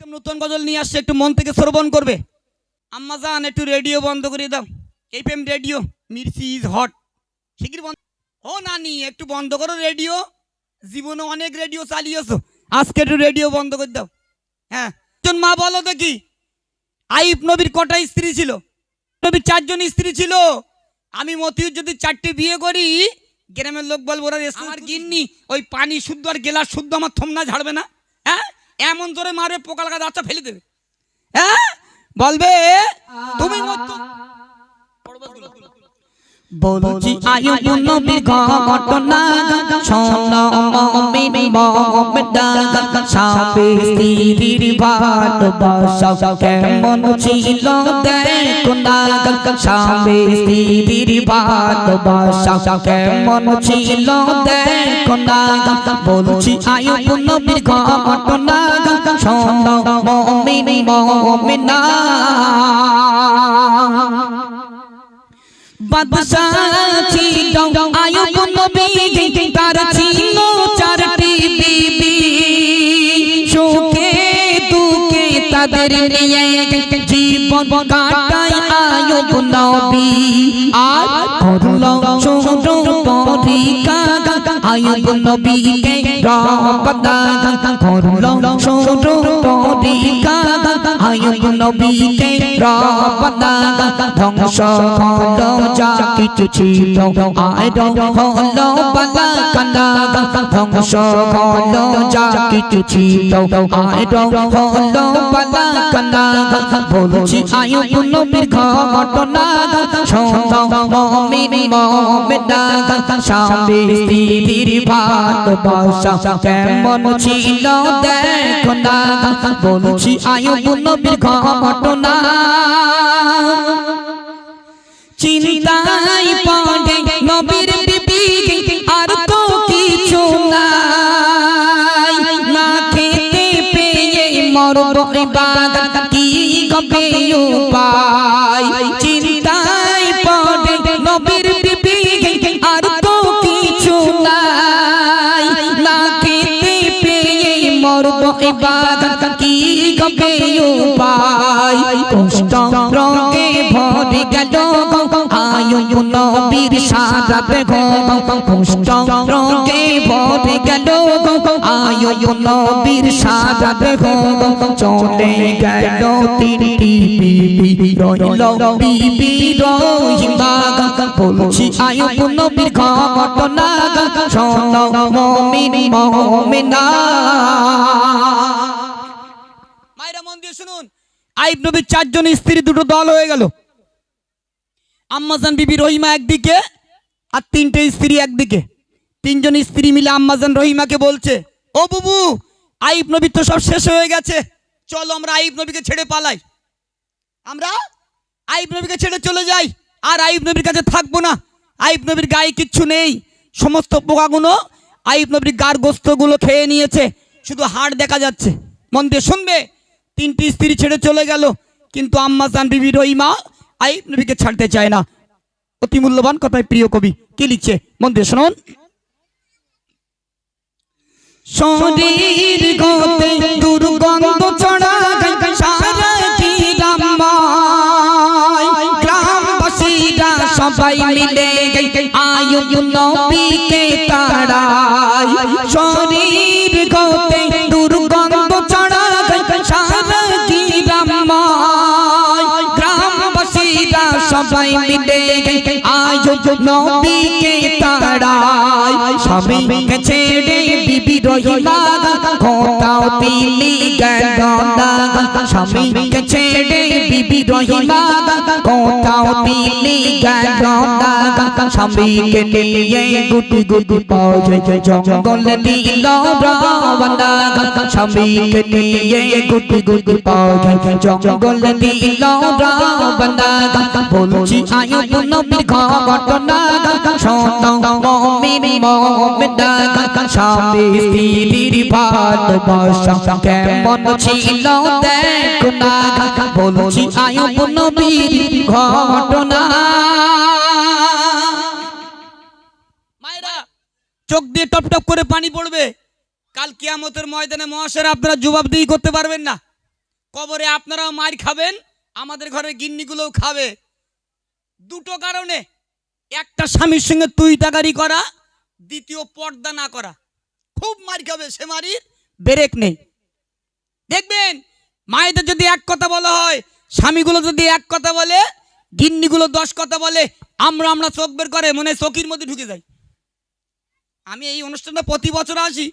একদম নতুন গজল নিয়ে আসছে, একটু মন থেকে শ্রবণ করবে। আম্মা জান একটু রেডিও বন্ধ করে দাও। FM radio Mirchi is hot, শিগগির বন্ধ। ও নানি একটু বন্ধ করো রেডিও, জীবনে অনেক রেডিও চালিয়েছো, আজকে একটু রেডিও বন্ধ করে দাও। হ্যাঁ, একজন মা বলো দেখি, আইব নবীর কটা স্ত্রী ছিল? নবীর 4 জন স্ত্রী ছিল। আমি মতিউর যদি 4টে বিয়ে করি, গ্রামের লোক বলবো ওরা আমার গিন্নি ওই পানি শুদ্ধ আর গেলাস শুদ্ধ আমার থমনা ঝাড়বে না। হ্যাঁ, এমন জোরে মারবে পোকা লাগা দাঁতটা ফেলে দেবে। হ্যাঁ, বলবে তুমি বলছি আয়ুব নবীর ঘটনা শোনো মুমিন মুমিনা, স্বামী স্ত্রীর ভালোবাসা কেমন ছিল দেখো না, স্বামী স্ত্রীর ভালোবাসা কেমন ছিল দেখো না। বলছি আয়ুব নবীর ঘটনা শোনো মুমিন মুমিনা, বাদশাহ ছিল আয়ুব নবী, তার ছিল 4টি বিবি, সুখে দুঃখে তাদের নিয়ে জীবন কাটায় আয়ুব নবী। আর করলো ছোট পরীক্ষা আয়ুব নবীকে রব্বানা, করলো ছোট পরীক্ষা আয়ুব নবীকে রব্বানা। ধ্বংস হলো যা কিছু ছিল আর হলো বালাকানা, ধ্বংস হলো যা কিছু ছিল আর হলো বালাকানা। বলছি আয়ুব নবীর ঘটনা শোনো মুমিন মুমিনা, স্বামী স্ত্রীর ভালোবাসা কেমন ছিল দেখো না। বলছি আয়ুব নবীর ঘটনা, চিন্তায় পড়ে নবীর বিবি আর তো কিছু নাই, না খেতে পেয়ে মরব ইবাদত কি হবে উপায়। চিন্তায় পড়ে নবীর বিবি আর তো কিছু নাই, না খেতে পেয়ে মরব ইবাদত কি হবে উপায়। কষ্ট রোগে ভরে গেল আয়ুব নবীর সারা দেহ, কষ্ট রোগে ভরে গেল আয়ুব নবীর সারা দেহ। চলে গেল 3টি বিবি, রইল বিবি রহিমা। বলছি আয়ুব নবীর ঘটনা শোনো মুমিন মুমিনা। মায়েরা মন দিয়ে শুনুন, আইব নবীর 4 জন স্ত্রী 2টো দল হয়ে গেল। আম্মাজান বিবি রহিমা একদিকে আর 3টে স্ত্রী একদিকে। 3 জন স্ত্রী মিলে আম্মাজান রহিমাকে বলছে, ও বুবু আইব নবী তো সব শেষ হয়ে গেছে, চলো আমরা আইব নবীকে ছেড়ে পালাই, আমরা আইব নবীকে ছেড়ে চলে যাই, আর আইব নবীর কাছে থাকবো না। আইব নবীর গায়ে কিচ্ছু নেই, সমস্ত পোকাগুলো আইব নবীর গার গোস্তগুলো খেয়ে নিয়েছে, শুধু হাড় দেখা যাচ্ছে। মন দিয়ে শুনবে, 3টি স্ত্রী ছেড়ে চলে গেল, কিন্তু আম্মাজান বিবি রহিমা আইব নবীকে ছাড়তে চায় না। অতি মূল্যবান কথায় প্রিয় কবি কি লিখছে, মন দিয়ে শুনুন। শরীর গতে দুর্গন্ধ ছড়া সারা গ্রামময়, গ্রামবাসীরা সবাই মিলে আয়ুব নবীকে তাড়ায়। শরীর গতে দুর্গন্ধ ছড়া সারা গ্রামময়, গ্রামবাসীরা সবাই মিলে আয়ুব নবীকে তাড়ায়। স্বামীকে ছেড়ে বিবি রহিমা কোথাও তিনি গেল না, স্বামীকে ছেড়ে বিবি রহিমা কোথাও তিনি গেল না। স্বামীকে নিয়ে গুটি গুটি পৌঁছে জঙ্গলে দিল রওনা, স্বামীকে নিয়ে গুটি গুটি পৌঁছে জঙ্গলে দিল রওনা। বলছি আয়ুব নবীর ঘটনা শোনো মুমিন মুমিনা, স্বামী স্ত্রীর ভালোবাসা কেমন ছিল দেখো না। বলছি আয়ুব নবীর ঘটনা। মায়েরা চোখ দিয়ে টপ টপ করে পানি পড়বে, কাল কিয়ামতের ময়দানে মহাশয় আপনারা জবাবদিহি করতে পারবেন না। কবরে আপনারাও মার খাবেন, আমাদের ঘরের গিন্নিগুলোও খাবে। দুটো কারণে, একটা স্বামীর সঙ্গে তুই তাকারি করা, দ্বিতীয় পর্দা না করা। খুব মার খাবে, সে মারির ব্রেক নেই। দেখবেন মায়েদের যদি এক কথা বলা হয়, স্বামীগুলো যদি এক কথা বলে, গিন্নিগুলো 10 কথা বলে, আমরা চোখ বের করে মনে চকির মধ্যে ঢুকে যাই। আমি এই অনুষ্ঠানটা প্রতি বছর আসি,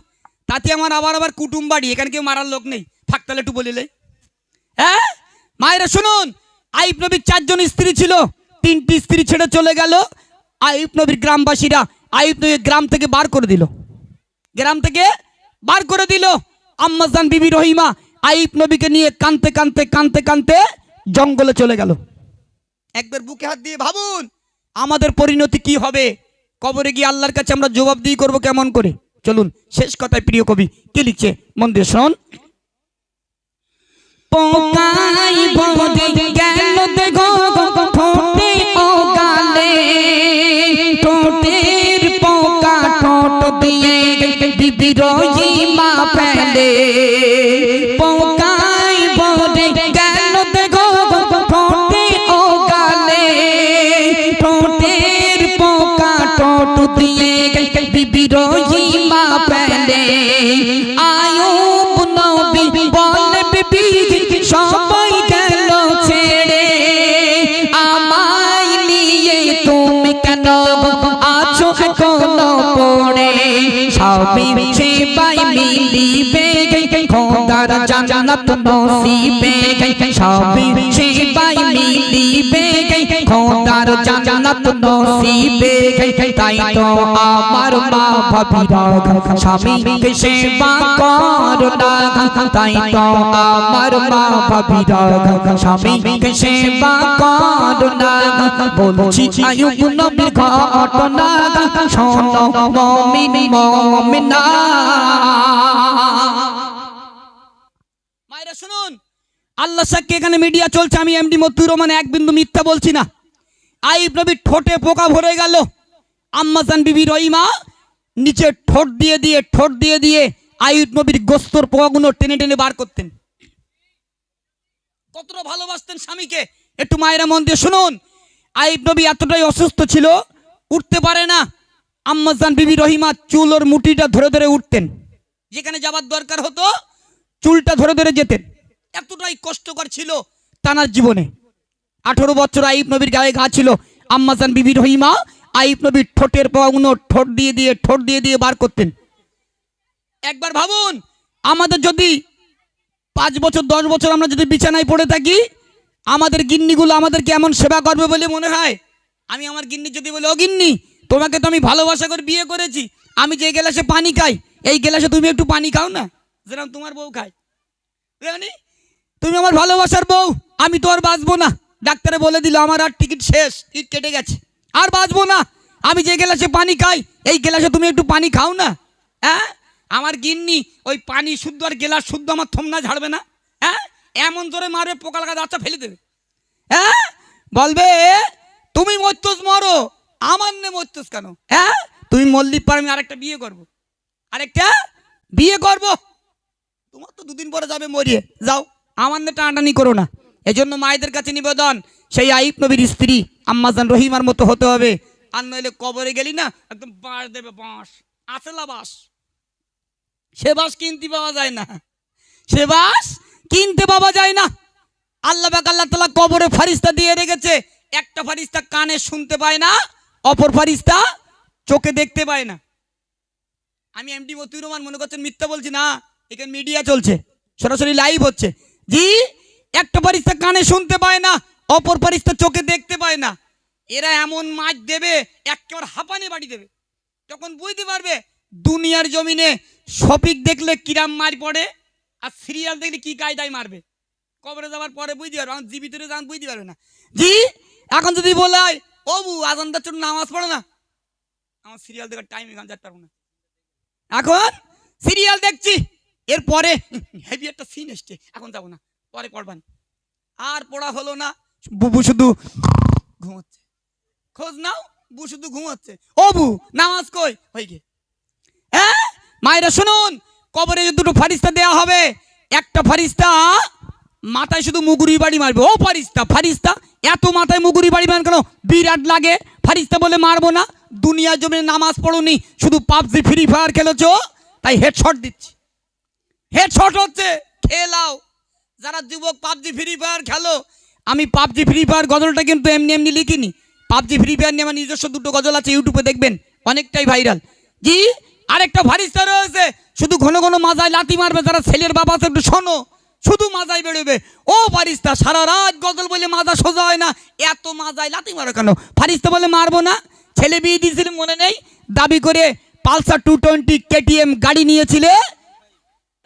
তাতে আমার আবার কুটুম বাড়ি, এখানে কেউ মারার লোক নেই, থাকতালে একটু বলিলে। হ্যাঁ মায়েরা শুনুন, আইয়ুব নবীর 4 জন স্ত্রী ছিল, 3টি স্ত্রী ছেড়ে চলে গেল। আইয়ুব নবীর গ্রামবাসীরা আইয়ুব নবীর গ্রাম থেকে বার করে দিল, গ্রাম থেকে বার করে দিল। আম্মাজান বিবি রহিমা আইয়ুব নবীকে নিয়ে কানতে কানতে কানতে কানতে জঙ্গলে চলে গেল। একবার বুকে হাত দিয়ে ভাবুন আমাদের পরিণতি কি হবে। কবরে গিয়ে আল্লাহর কাছে আমরা জবাবদিহি করব কেমন করে। চলুন শেষ কথায় প্রিয় কবি কি লিখছে মন দিয়ে শুনুন। পোকাই বদে গেল দেখো ঠোঁটে ও গালে, ঠোঁটের পোকা ঠোঁট দিয়ে বিবি রহিমা ফেলে। পোকাই বদে গেল দেখো ঠোঁটে ও গালে, ঠোঁটের পোকা ঠোঁট দিয়ে বিবি রহিমা ফেলে। আইয়ুব নবী বলে বিবি সবাই গেল ছেড়ে, আমায় নিয়ে তুমি কেন আছো এখনো পড়ে। স্বামীর সেবায় মিলিবে খোদার জান্নাত নসিবে, স্বামীর সেবায় মিলিবে খোদার জান্নাত নসিবে। তাই তো আমার মা ভাবিরা স্বামীকে সেবা করো না, তাই তো আমার মা ভাবিরা স্বামীকে সেবা করো না। বলছি আইয়ুব নবীর ঘটনা শোনো মুমিন মুমিনা। মায়েরা শুনুন, আল্লাহ সাক্ষী এখানে মিডিয়া চলছে, আমি এমডি মতিউর রহমান এক বিন্দু মিথ্যা বলছি না। আইয়ুব নবীর ঠোঁটে পোকা ভরে গেল। আম্মাজান বিবি রহিমা নিচে ঠোঁট দিয়ে দিয়ে আইয়ুব নবীর গোস্তর পোকাগুলো টেনে টেনে বার করতেন। কতটা ভালোবাসতেন স্বামীকে, একটু মায়েরা মন দিয়ে শুনুন। আইয়ুব নবী এতটাই অসুস্থ ছিল, উঠতে পারে না। আম্মাজান বিবি রহিমা চুলোর মুঠিটা ধরে ধরে উঠতেন, যেখানে যাবার দরকার হতো চুলটা ধরে ধরে যেতেন। এতটাই কষ্টকর ছিল তানার জীবনে। 18 বছর আইয়ুব নবীর গায়ে ঘা ছিল। আম্মাজান বিবি রহিমা আইয়ুব নবীর ঠোঁটের পোকাগুলো ঠোঁট দিয়ে দিয়ে বার করতেন। একবার ভাবুন, আমাদের যদি 5 বছর 10 বছর আমরা যদি বিছানায় পড়ে থাকি, আমাদের গিন্নিগুলো আমাদেরকে এমন সেবা করবে বলে মনে হয়। আমি আমার গিন্নি যদি বলি, ও গিন্নি তোমাকে তো আমি ভালোবাসা করে বিয়ে করেছি, আমি যে গ্লাসে পানি খাই এই গ্লাসে তুমি একটু পানি খাও না, যেরকম তোমার বউ খায়। জানি তুমি আমার ভালোবাসার বউ, আমি তো আর বাঁচবো না। ডাক্তারে বলে দিল আমার আর টিকিট শেষ, টিকিট কেটে গেছে, আর বাঁচবো না। আমি যে গ্লাসে পানি খাই এই গ্লাসে তুমি একটু পানি খাও না। হ্যাঁ আমার গিন্নি ওই পানি শুদ্ধ আর গ্লাস শুদ্ধ আমার থমনা ঝাড়বে না। হ্যাঁ এমন জোরে মারবে পোকা লাগা আচ্ছা ফেলে দেবে। হ্যাঁ বলবে তুমি মরতোস মরো, আমার নে মরতোস কেন। হ্যাঁ তুমি মল্লিক পার আমি আরেকটা বিয়ে করবো, তোমার তো 2 দিন পরে যাবে মরিয়ে যাও, আমার নে টানাটানি করো না। এজন্য মায়েদের কাছে নিবেদন, সেই আইয়ুব নবীর স্ত্রী আম্মাজান রহিমার মতো হতে হবে। আর নইলে কবরে গেলি না একদম বাঁশ দেবে, বাঁশ আসলা বাঁশ, সে বাঁশ কিনতে পাওয়া যায় না, সে বাঁশ কিনতে পাওয়া যায় না। আল্লাহ পাক আল্লাহ তাআলা কবরে ফারিস্তা দিয়ে রেখেছে। একটা ফারিস্তা কানে শুনতে পায় না, অপর ফারিস্তা চোখে দেখতে পায় না। আমি এমডি মতিউর রহমান মনে করছেন মিথ্যা বলছি না, এখানে মিডিয়া চলছে, সরাসরি লাইভ হচ্ছে। জি একটা ফারিস্তা কানে শুনতে পায় না, অপর ফারিস্তা চোখে দেখতে পায় না। এরা এমন মাছ দেবে একেবারে হাঁপানি বাড়ি দেবে, তখন বুঝতে পারবে দুনিয়ার জমিনে শফিক দেখলে কিরাম মার পড়ে আর সিরিয়াল দেখলে কি কায়দায় মারবে। কবরে যাওয়ার পরে বুঝতে পারবে, আমার জীবিত যান বুঝতে পারবে না। জি এখন যদি বলে ও বু আজানটার জন্য নামাজ পড়ে না, আমার সিরিয়াল দেখার টাইম এখানে যেতে পারবো না, এখন সিরিয়াল দেখছি, এরপরে হেভি একটা সিন এসছে, এখন যাবো না, পরে পড়বান। আর পড়া হলো না, বুবু শুধু ঘুমাচ্ছে, খোঁজ নাও বু শুধু ঘুমাচ্ছে। ও বু নামাজ কই হয়ে গে। হ্যাঁ মায়েরা শুনুন, কবরে 2টো ফারিস্তা দেয়া হবে। একটা ফারিস্তা মাথায় শুধু মুগুরি বাড়ি মারবে। ও ফারিস্তা ফারিস্তা এত মাথায় মুগুরি বাড়ি মারেন কেন? বিরাট লাগে। ফারিস্তা বলে মারবো না, দুনিয়া জমিনে নামাজ পড়ুনি, শুধু পাবজি ফ্রি ফায়ার খেলেছো তাই হেডশট দিচ্ছি। হেডশট হচ্ছে, খেলাও। যারা যুবক পাবজি ফ্রি ফায়ার খেলো, আমি পাবজি ফ্রি ফায়ার গজলটা কিন্তু এমনি এমনি লিখিনি। পাবজি ফ্রি ফায়ার নিয়ে আমার নিজস্ব দুটো গজল আছে, ইউটিউবে দেখবেন, অনেকটাই ভাইরাল। জি, আরেকটা ফারিস্তা রয়েছে, শুধু ঘন ঘন মাজায় লাথি মারবে। যারা ছেলের বাবা আছে একটু শোনো, শুধু মাজায় বেরোবে। ও ফারিস্তা সারা রাত গজল বলে মাজা সোজা হয় না, এত মাজায় লাথি মারো কেন? ফারিস্তা বলে মারবো না। ছেলে বিয়ে দিয়েছিল মনে নেই, দাবি করে পালসার 220 কেটিএম গাড়ি নিয়েছিলে,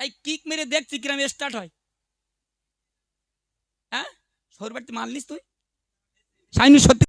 তাই কিক মেরে দেখছি কিরম স্টার্ট হয়। হ্যাঁ, সৌরবাড়িতে মাল নিস তুই? শাইনু সত্যি